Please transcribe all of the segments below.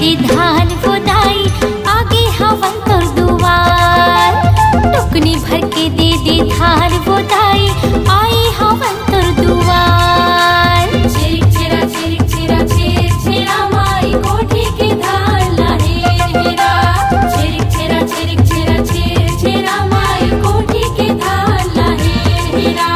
दे धान गोदाई आगे हवन तोर दुआर। टुकनी भर के दे धान गोदाई आई हवन तोर दुआर। छिरिक छिरा छिरिक छिरा छिर छिरा माई कोठी के धान लाहे हेरा। छिरिक छिरा छिरिक छिरा छिर छिरा माई कोठी के धान लाहे हेरा।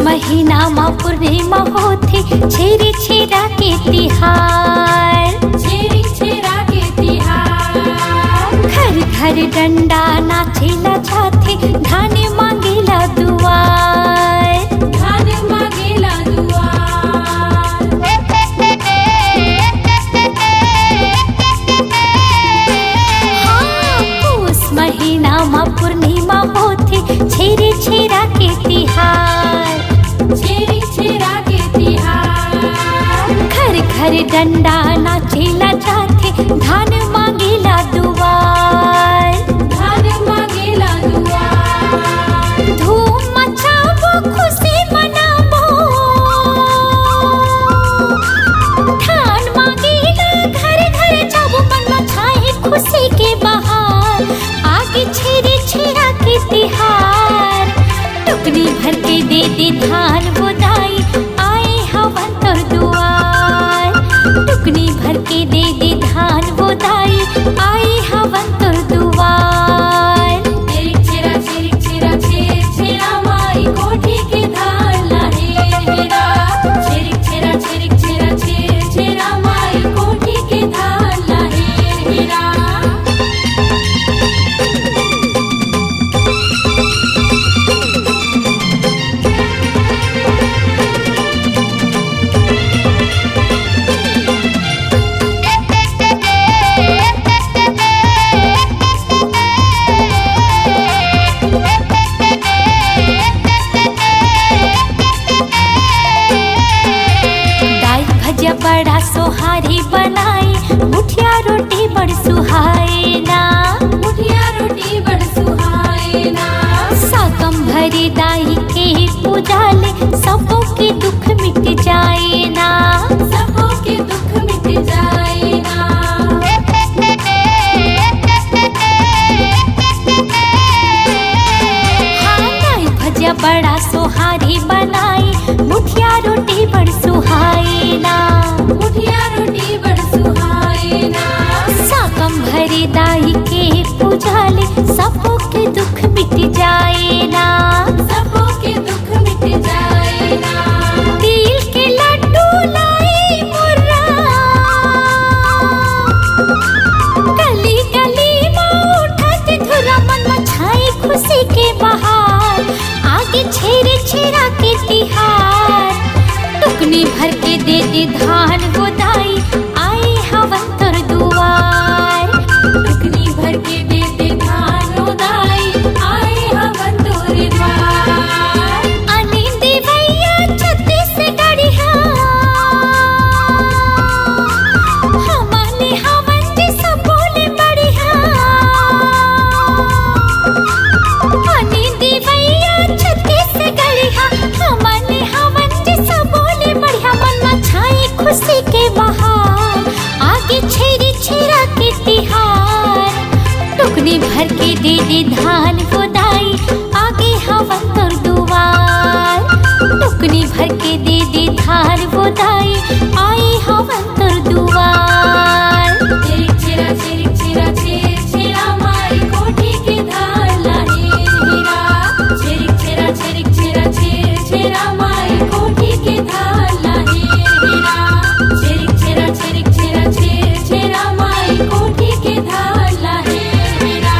महीना माँ पूर्णिमा होती छेरी छेरा के तिहार। छिरिक छिरा के तिहार घर घर डंडा नाचेला जाथे धान मांगेला दुआर। धान मांगेला दुआर। हाँ, पूस महीना माँ पूर्णिमा होती छेरी छेरा के तिहार। छिरिक छिरा के तिहार घर घर डंडा नाचेला जाथे धान मांगेला दुआर। धान मांगेला दुआर। धूम मचाबो खुशी मनाबो धान मांगेला घर घर जाबो मन मचाए खुशी के बहार। आगे छेरी छेरा के तिहार टुकनी भर के दे धान गोदाई आए हवन तोर दुआर। टुकनी भर के दे धान गोदाई आए हवन तोर दुआर। छिरिक छिरा छिरिक छिरा छिर छिरा माई कोठी के धान लाहे हेरा। छिरिक छिरा छिरिक छिरा छिर छिरा माई कोठी के धान लाहे हेरा। दाल भजिया बड़ा सोहारी बनाई मुठिया रोटी बड़ सुहाए ना। मुठिया रोटी बड़ सुहाए ना। साकम भरी दाई के पूजा ले सबों के दुख मिट जाए ना। सबों के दुख मिट जाए ना। हाँ, दाल भजिया बड़ा सोहारी बनाई मुठिया रोटी बड़ सुहाए ना। मुठिया रोटी बड़ सुहाए ना। साकम भरी दाई के पूजा ले सबों के दुख मिट जाए ना। सबों के दुख मिट जाए ना। तिल के लड्डू लाई मुर्रा गली गली में उठत धुरा मन मचाए खुशी के बहार। आगे छेरे छेरा के तिहार टुकनी भर के दे धान गोदाई आए हवन तोर दुआर। टुकनी भर के दे धान गोदाई आए हवन तोर द्वार। अनी देवैया छत्तीसगढ़िया हमारे हवन जी सब बोले बढ़िया। अनी देवैया छत्तीसगढ़िया हमारे हवन जी सब बोले बढ़िया। मन मचाए खुशी के बहार आगे छेरी छेरा के तिहार टुकनी भर के दे धान गोदाई आगे हवन तोर दुआर। टुकनी भर के दे धान गोदाई आई हवन तोर दुआर। छिरिक छिरा छिरिक छिरा छिर छिरा माई कोठी के धान लाहे हेरा। छिरिक छिरा छिरिक छिरा छिर छिरा माई कोठी के धान लाहे हेरा। छिरिक छिरा छिरिक छिरा छिर छिरा माई कोठी के धान लाहे हेरा।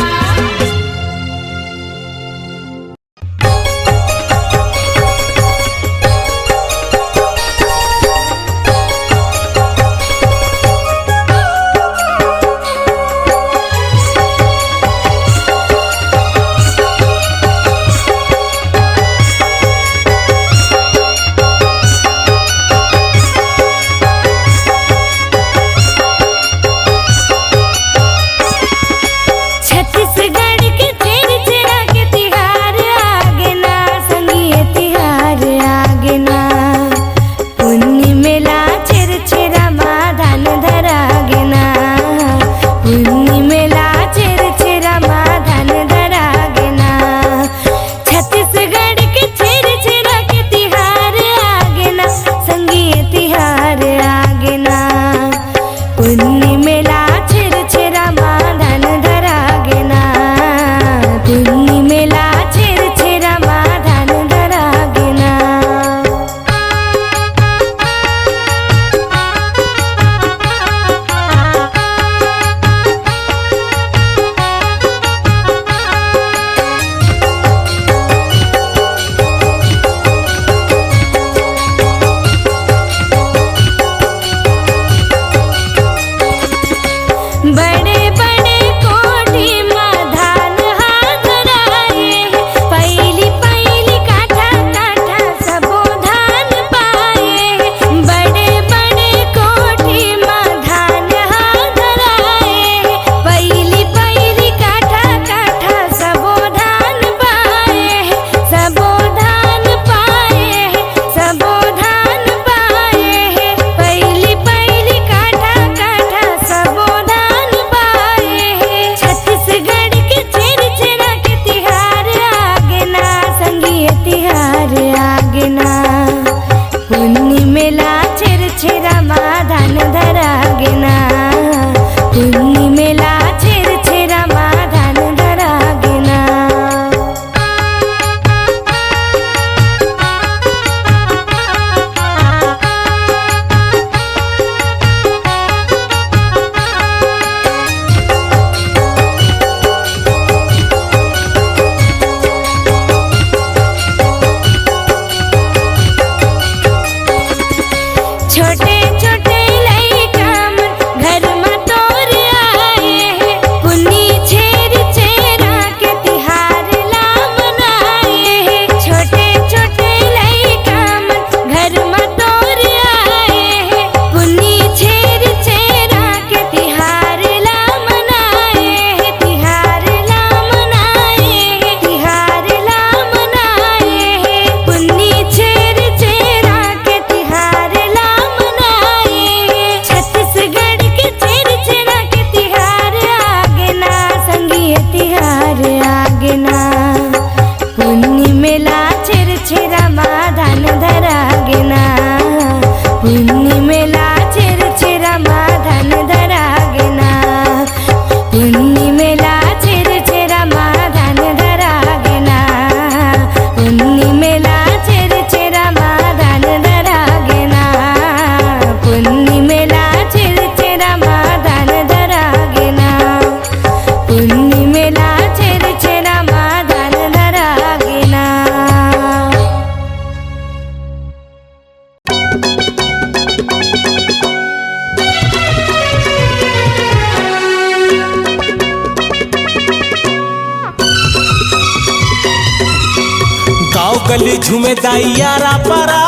औली झूमे दाइयारा पारा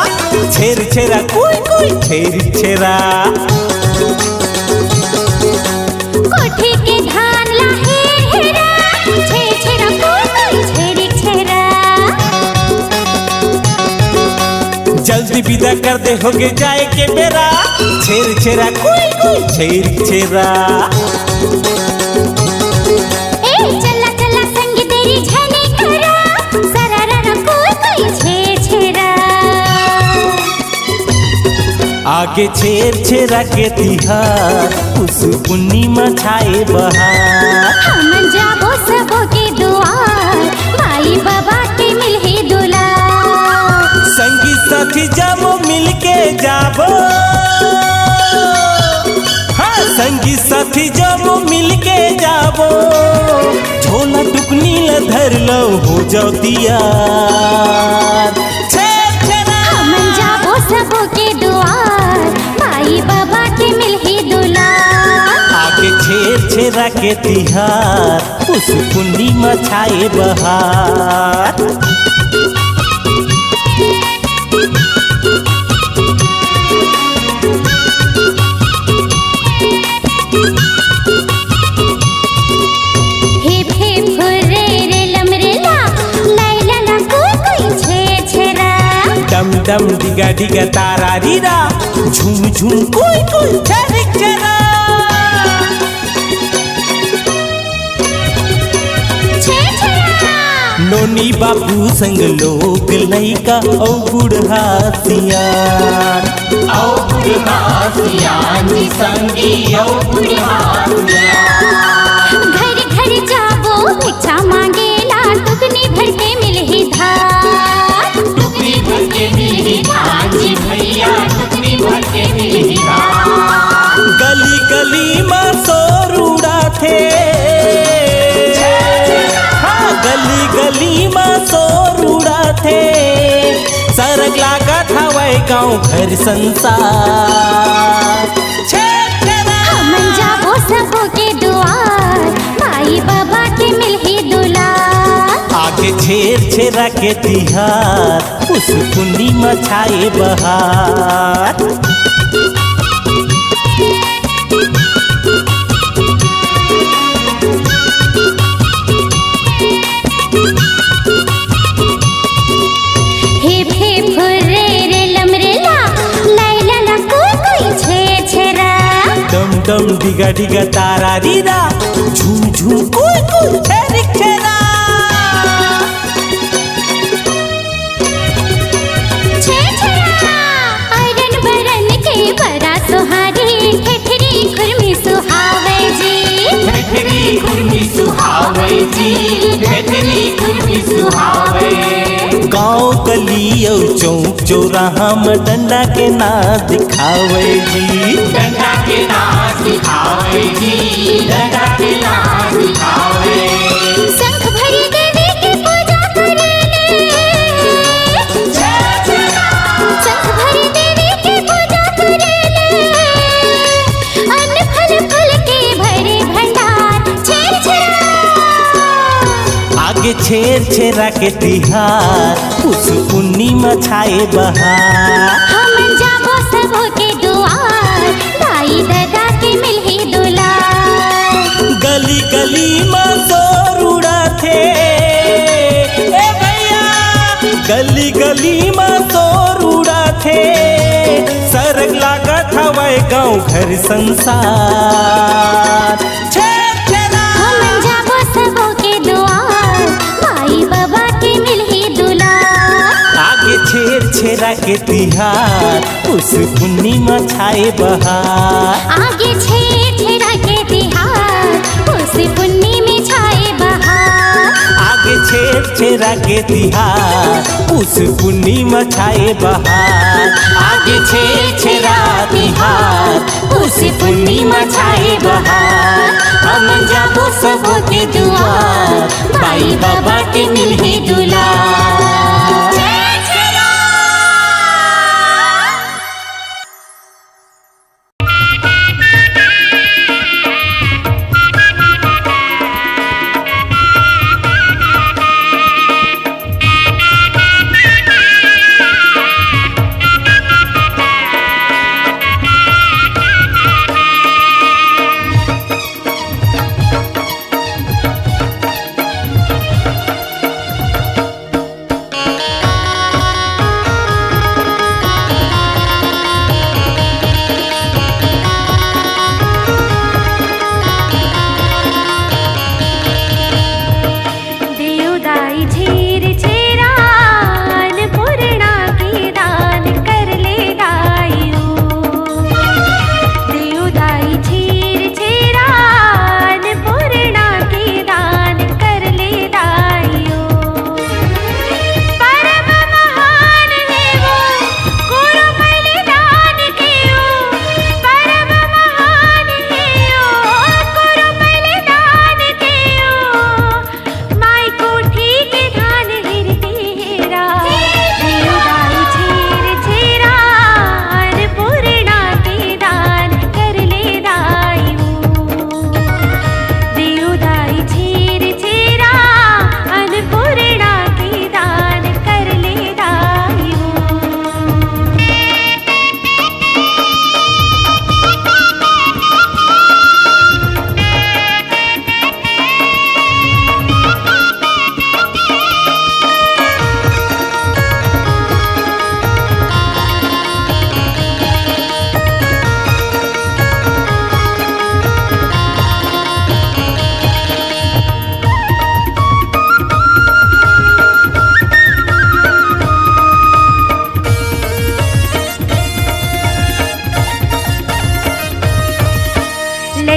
छेर छेरा कोई कोई छेर छेरा कोठी के धान लाहे हेरा छे छेरा कोई कोई छेरी छेरा जल्दी विदा कर दे होगे जाए के बेरा छेर छेरा कोई कोई छेर छेरा ए चला चला संग तेरी झनी करा सरारा कोई कोई छे छेरा आगे छेर छेरा के तिहार उस पूर्णिमा छाए बहार हम जाबो सबो के दुआर माई बाबा के मिलही दुलार संगी साथी जाबो मिलके जाबो हाँ संगी साथी जाबो मिलके जाबो झोला टुकनी ल धर लो हो जाओ तियार हम जाबो सबो के दुआर माई बाबा के मिलही दुलार आगे छेर छेरा के तिहार उस पूर्णिमा छाए बहार हिप हिप हुर्रे रे लमरे ला लैला ला कोई कोई छे छेरा डम डम डिगा डिगा तारा रीरा झूम झूम कोई कोई छेरिक छेरा छे छेरा नोनी बाबू संग लोग लइका औ बूढ़ा सियान औ बुढ़ा सियान जी संगी औ बुढ़ा घर घर जाबो भिक्षा मांगेला टुकनी भर के मिलही धार टुकड़ी भर के मिली धान जी भैया टुकड़ी भर के मिली धान गली गली में शोर उड़ाथे हाँ गली गली में शोर उड़ाथे सरग लागत हवाई गाँव घर संसार हम जाबो सबो के दुआर माई बाबा के मिलही दुलार आगे छेर छेरा के तिहार उस पूर्णिमा छाए बहार हिप हिप हुर्रे रे लमरे ला लैला ला कोई कोई छे छेरा डम डम डिगा डिगा तारा रीरा झूम झूम कोई कोई छेरिक छेरा छे छेरा आयरन बरन के बड़ा सुहारी ठेठरी खुरमी सुहावे जी भेटरी कुर्मी सुहावे जी भेटरी कुर्मी सुहावे गाँव गली औ चौक चौराहा में डंडा के नाच दिखावे जी डंडा के नाच दिखावे जी डंडा के नाच दिखावे शंख भरी देवी की पूजा करेले शंख भरी देवी की पूजा करेले अन्न फल फल के भरे भंडार छेर छेरा आगे छेर छेरा के तिहार उस पूर्णिमा छाए बहार हम जाबो सबो के दुआर दाई दादा के मिलही दुलार गली गली में शोर उड़ाथे ए भैया गली गली में शोर उड़ाथे सरग लागत हवाई गाँव घर संसार हम जाबो सबो के दुआर माई बाबा के मिलही दुलार आगे छेर छेरा के तिहार उस पूर्णिमा छाए बहार आगे छेर छेरा के तिहार उस पुन्नी में छाए बहार आगे छेर छेरा के तिहार उस पूर्णिमा छाए बहार आगे छेर छेरा तिहार उस पूर्णिमा छाए बहार हम जाबो सबो के दुआर बाई बाबा के मिलही दुलार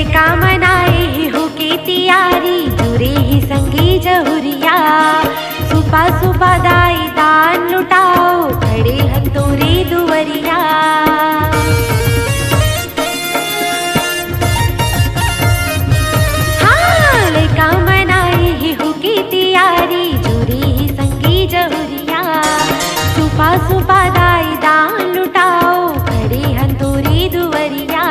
लड़का मनाए हो के तैयारी जुरे ही संगी जहुरिया सुबह सुबह दाई दान लुटाओ खड़े हंतोरे दुवरिया हाँ लड़का मनाए हो के तैयारी जुरे ही संगी जहुरिया सुबह सुबह दाई दान लुटाओ खड़े हंतोरे दुवरिया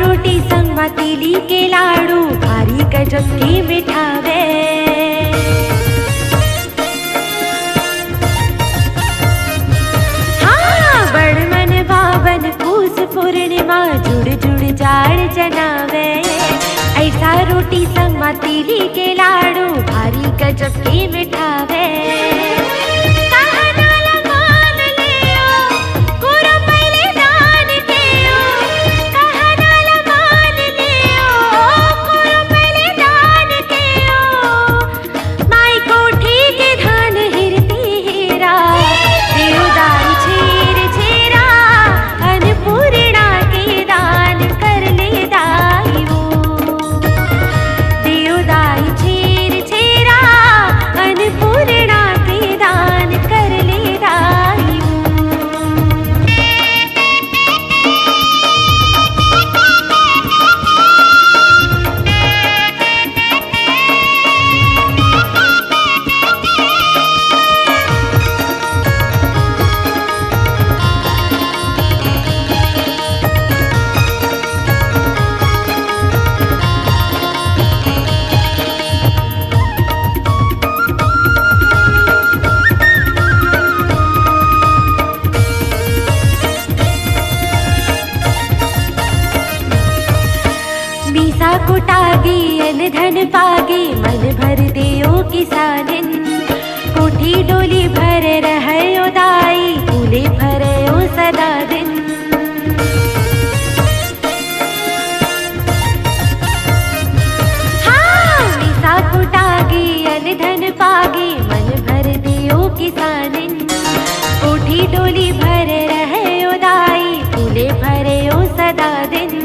रोटी संग तिली के लाडू भारी गजब की मिठावे हाँ बड़ मन भावन पूस पूर्णिमा जुड़ जुड़ जाड़ जनावे ऐसा रोटी संग तिली के लाडू भारी गजब की मिठावे कुटागी अन धन पागी मन भर देओ किसानिन कोठी डोली भर रहयो दाई फूले भरयो सदा दिन हाँ मिसा कुटागी अन धन पागी मन भर देओ किसानिन कोठी डोली भर रहयो दाई फूले भरयो सदा दिन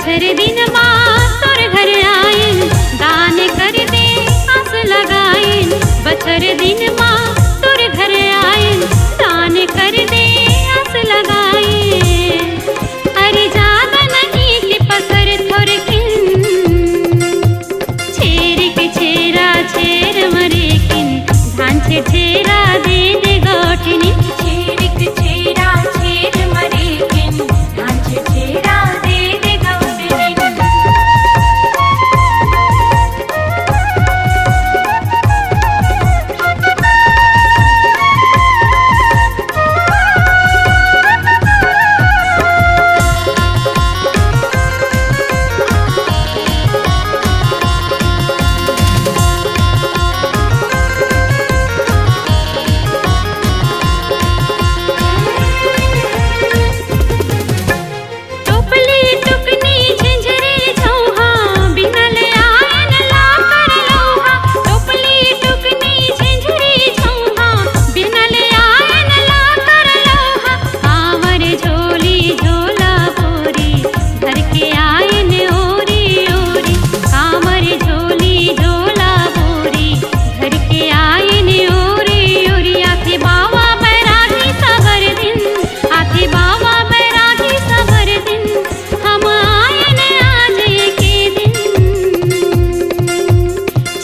बछर दिन माँ तोर घर आइन दान कर दे आस लगाइन बछर दिन माँ तोर घर आइन दान कर दे आस लगाइन अरे ज्यादा नहीं कि पसर थोड़े किन छेर के छेरा छेर मरे किन धान छे छेरा दे दे गोठनी छेरिक छेरा छेर मरे किन धान छे छेरा दे दे गौटनी टोपली टुकनी झंझरी झौहा बिनल आयन ला कर लौहा टोपली टुकनी झंझरी झौहा बिनल आयन ला कर लौहा कांवर झोली झोला बोरी घर के आयन ओरी ओरी कांवर झोली झोला बोरी घर के आयन ओरी ओरी आथे बावा बैरागी सबर दिन आथे बावा बैरागी सबर दिन हम आयन आज के दिन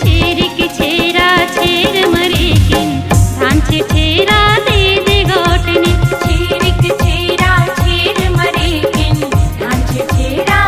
छेर के छेरा छेर मरे किन धान छे छेरा दे दे गोटनी छेरिक छेरा छेर मरे किन धान छे छेरा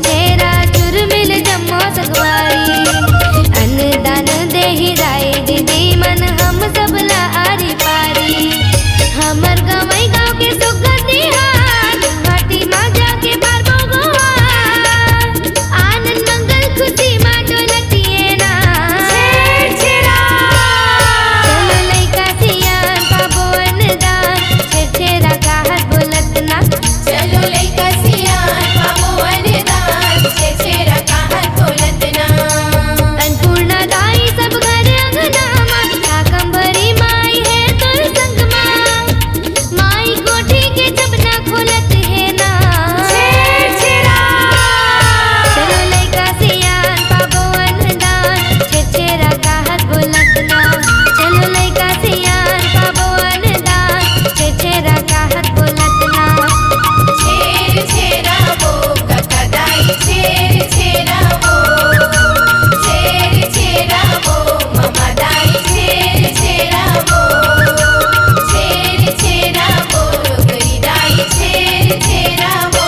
छेरा चुरमिल जम्मो सगवारी अन्नदान देहि राय दीदी मन हम सबला आरी पारी हमर गवई गाँव के सुगंधी हाथ घाटी माँ जाके बार भगवान आनंद मंगल खुशी माँ डोलतिए ना चलो लइका सियान पाबो अन्नदान छेरा का हाथ बोलत ना चलो लइका सियान पाबो अन्नदान छेरा का हाथ बोलत ना अन्नपूर्णा दाई सब घर अंगना माँ काकम्बरी माई है तोर संग माँ माई कोठी के जबना खोलत है ना चलो लइका सियान पाबो अन्नदान छेरा का हाथ बोलत ना चलो लइका सियान पाबो अन्नदान छेरा का हाथ बोलत ना छेरा वो काका दाई छेरा वो छेरा वो मामा दाई छेरा वो छेरा वो गरी दाई छेरा वो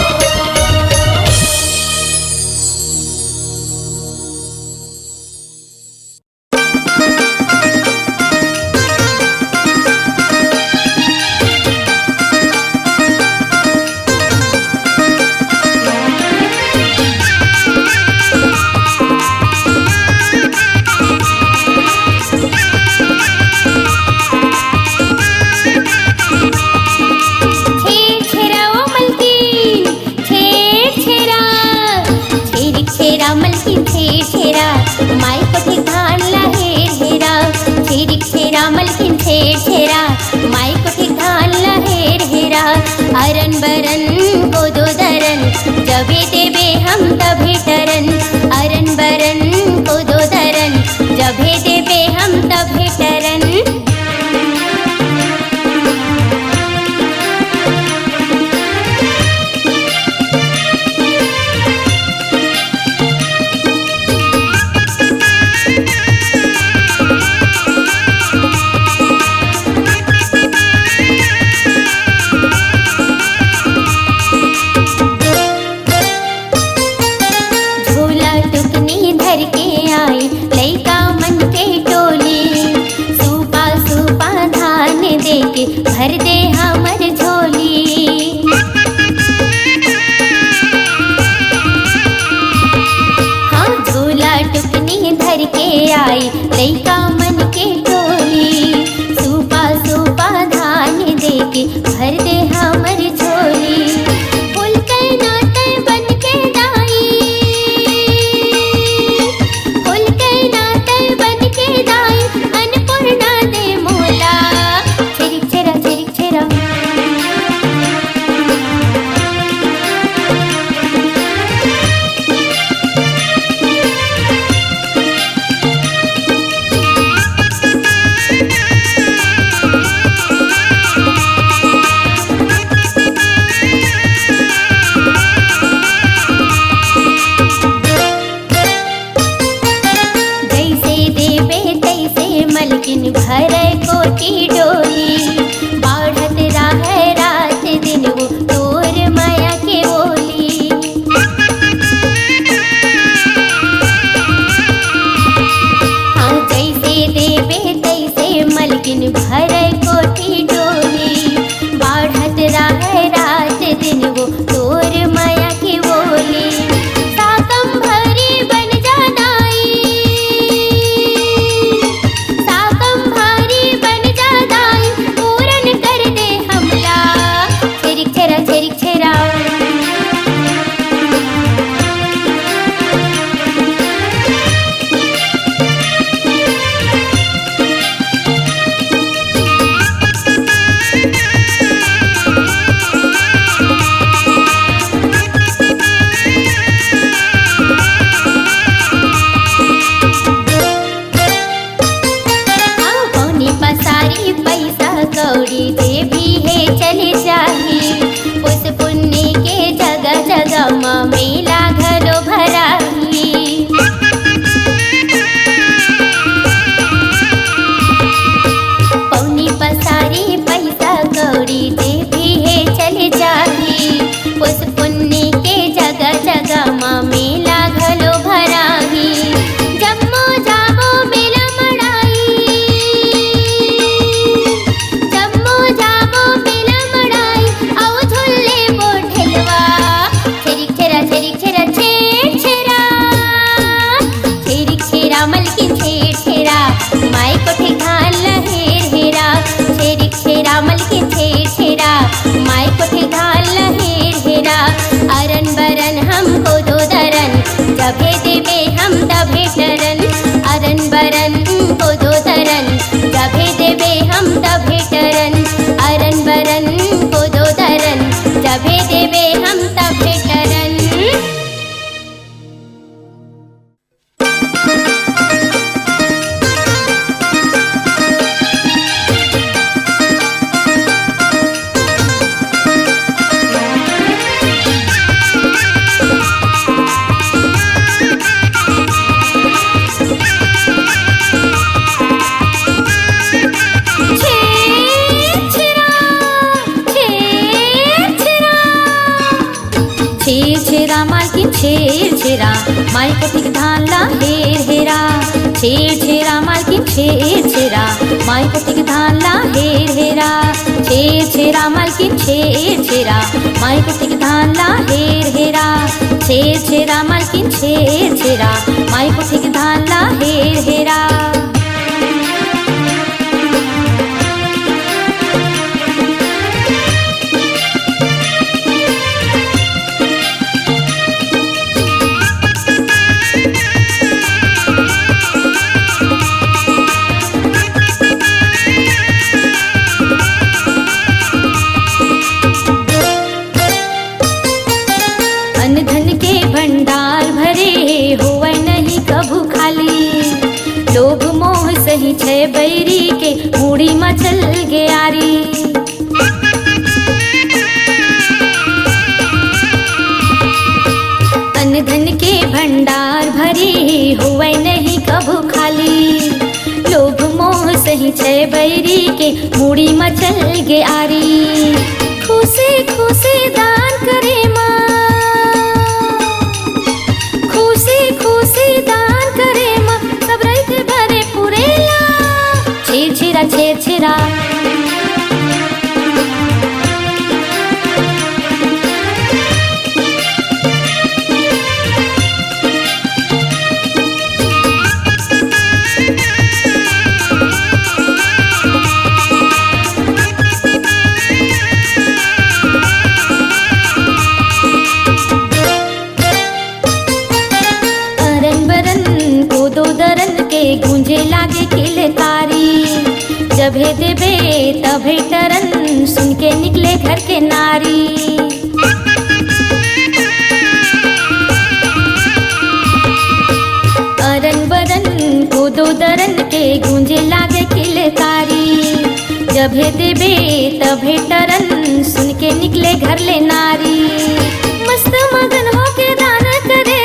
छेरा ओ मलकिन छेरा छेरा मलकिन छेरा माई को ठिकान ला हेरा छेरा मलकिन छेरा माई को ठिकान ला हेरा अरन बरन को दो दरन जबे देबे हम तभे टरन अरन बरन को दो दरन जबे देबे हम तभे टरन झोला टुकनी धर के आई लइका मन के टोली सूपा सूपा धान दे के भर दे हमर झोली हाँ झोला टुकनी धर के आई लइका मन के टोली सूपा सूपा धान दे के भर दे हमर झोली फूल के नाते बन के दाई फूल के नाते बन के दाई अन्नपूर्णा दे मोला छेरा छेरा जैसे देवे तैसे मलकिन भर कोटी डोली बाढ़त राह रात दिन वो तोर माया के बोली हाँ जैसे देवे तैसे मलकिन भर कोटी डोली बाढ़त राह रात दिन वो तोर माया के बोली साकम भरी बन जा दाई साकम भरी बन जा दाई मलकिन छेर छेरा माई कोठे घालना हेर हेरा छेरिक छेरा मलकिन छेर छेरा माई कोठे घालना हेर हेरा अरन बरन हमको दो दरन जभे देवे हम तभे टरन अरन बरन को दो दरन जभे देवे हम तभे टरन अरन बरन को दो दरन जभे देवे हम तभे टरन। छेर छेरा माई कोठिक धानला हेर हेरा छेर छेरा मालकिन छेर छेरा माई कोठिक धानला हेर हेरा छेर छेरा मालकिन छेर छेरा माई कोठिक धानला हेर हेरा छेर छेरा मालकिन छेर छेरा माई कोठिक धानला हेर हेरा। सही छे बैरी के मुड़ी मचल गयारी अन्न धन के भंडार भरे हुए नहीं कभू खाली लोभ मोह सही छे बैरी के मुड़ी मचल गयारी खुशी खुशी दान करे माँ खुशी खुशी दान करे माँ सब रहते भरे पुरेला छेर छेरा छेर छेरा गूंजे लागे किलकारी जभे देवे तभे टरन सुन के निकले घर के नारी अरन बरन को दो दरन के गूंजे लागे किलकारी जभे देवे तभे टरन सुन के निकले घर ले नारी मस्त मगन होके दान करे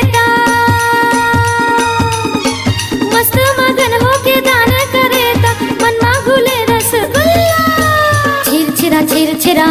मस्त मगन होके दान करे ता मन मा घुले रसगुल्ला छेर छेरा छेर छेरा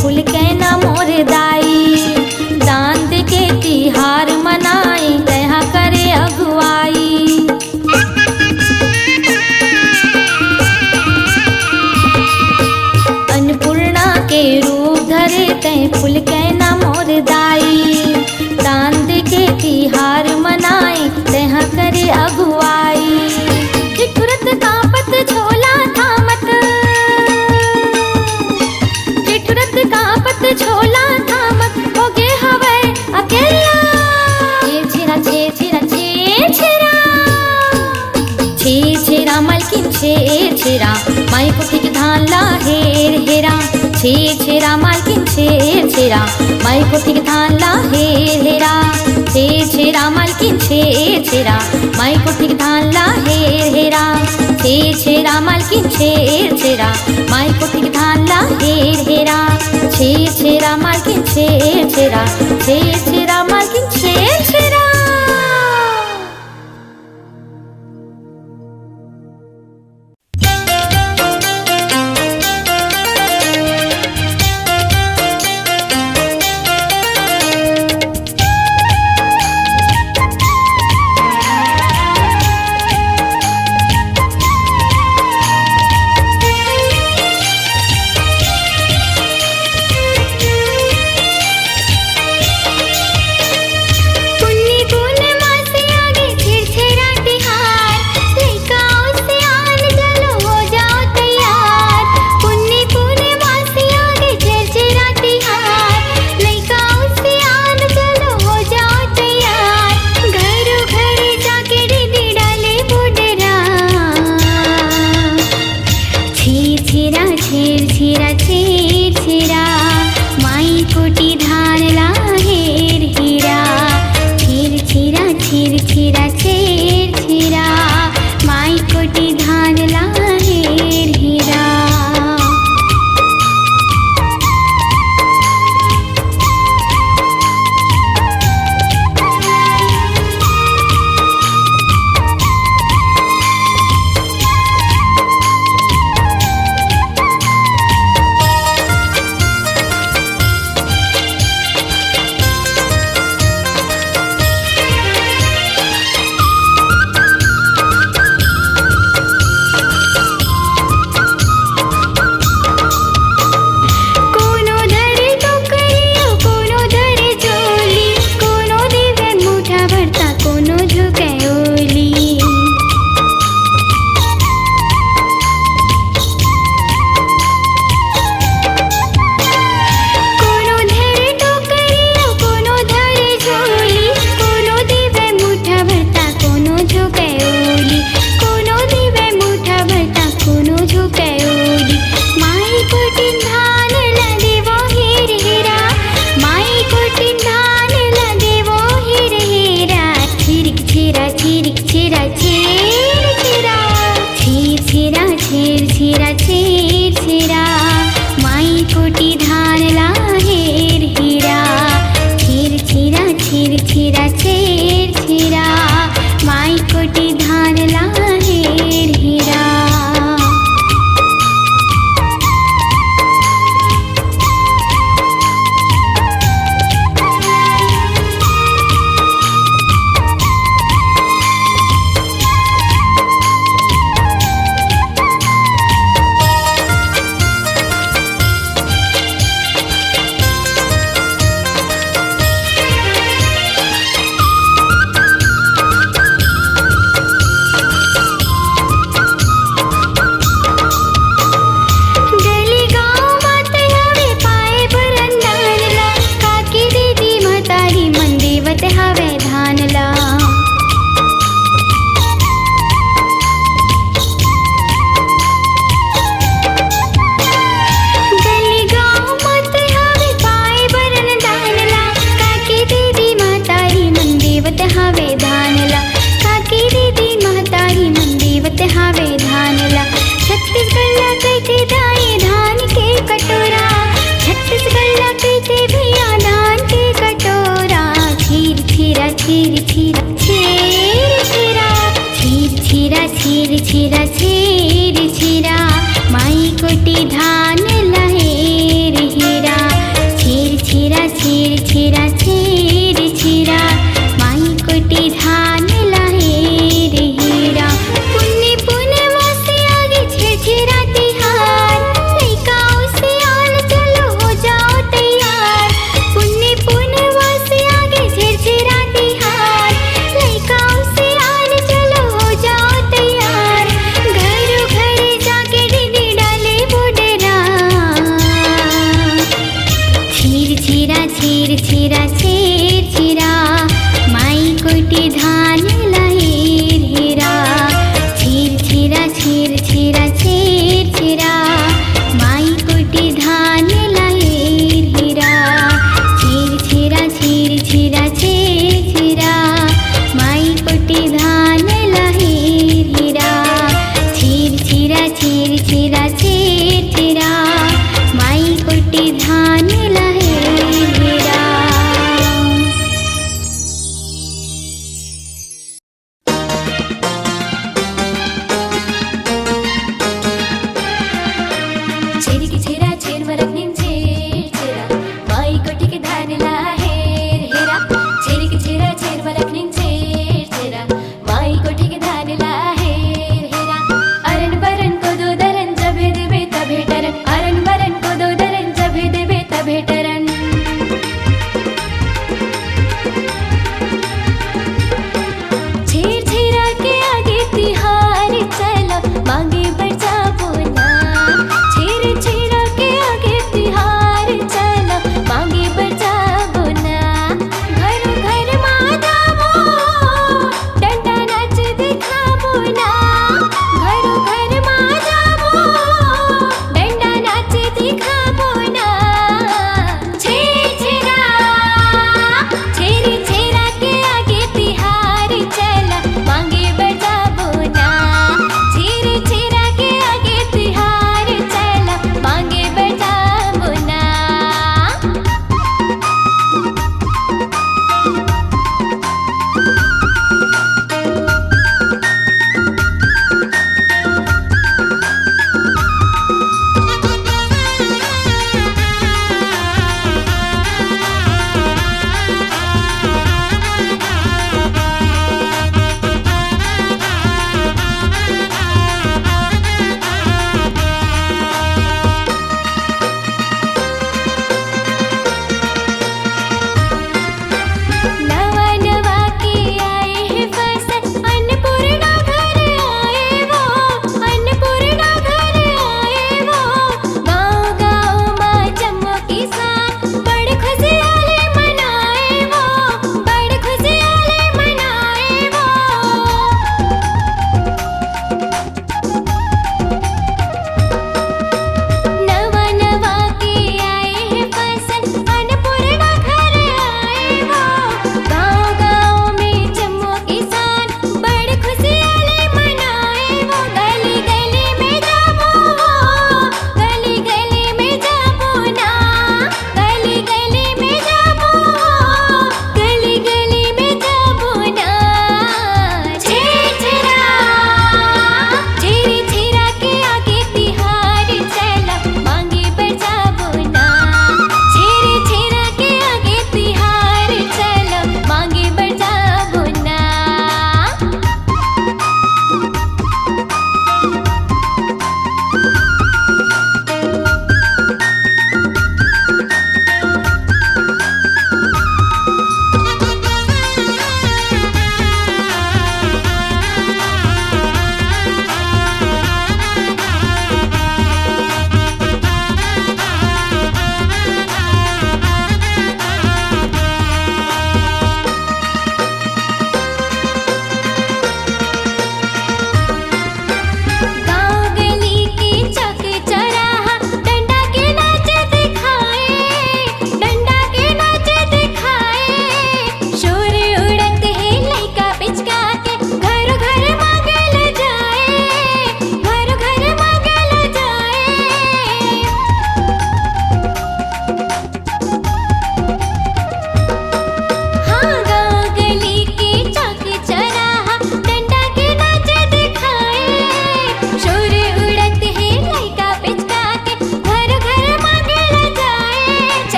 फूल के ना मोर दाई दान दे के तिहार मनाई तहा करे अगुवाई अन्नपूर्णा के रूप धरे तय फूल के ना मोर दाई दान दे के तिहार मनाई तहा करे अगुवाई ठिठुरत कांपत झोला थामत कांपत झोला थामत होगे हवे अकेला छेर छेरा छेर छेरा छेर छेरा छेर छेरा मालकिन छेर छेरा माई कोठिक धानला हेर हेरा छेर छेरा मालकिन छेर छेरा माई कोठिक धानला हेर हेरा छेर छेरा मालकिन छेर छेरा माई कोठिक धानला हेर हेरा छेर छेरा मालकिन छेर छेरा माई कोठिक धानला हेर हेरा छेर छेरा मालकिन छेर छेरा छेर छेरा मालकिन छेर छेरा। छेर छेरा छेर छेरा छेर छेरा माई कोटी धान ला हेर हेरा छेर छेरा छेर छेरा छेर छेरा माई कोटी धान ला हेर हेरा। छेर छेरा छेर छेरा माई कोटी धान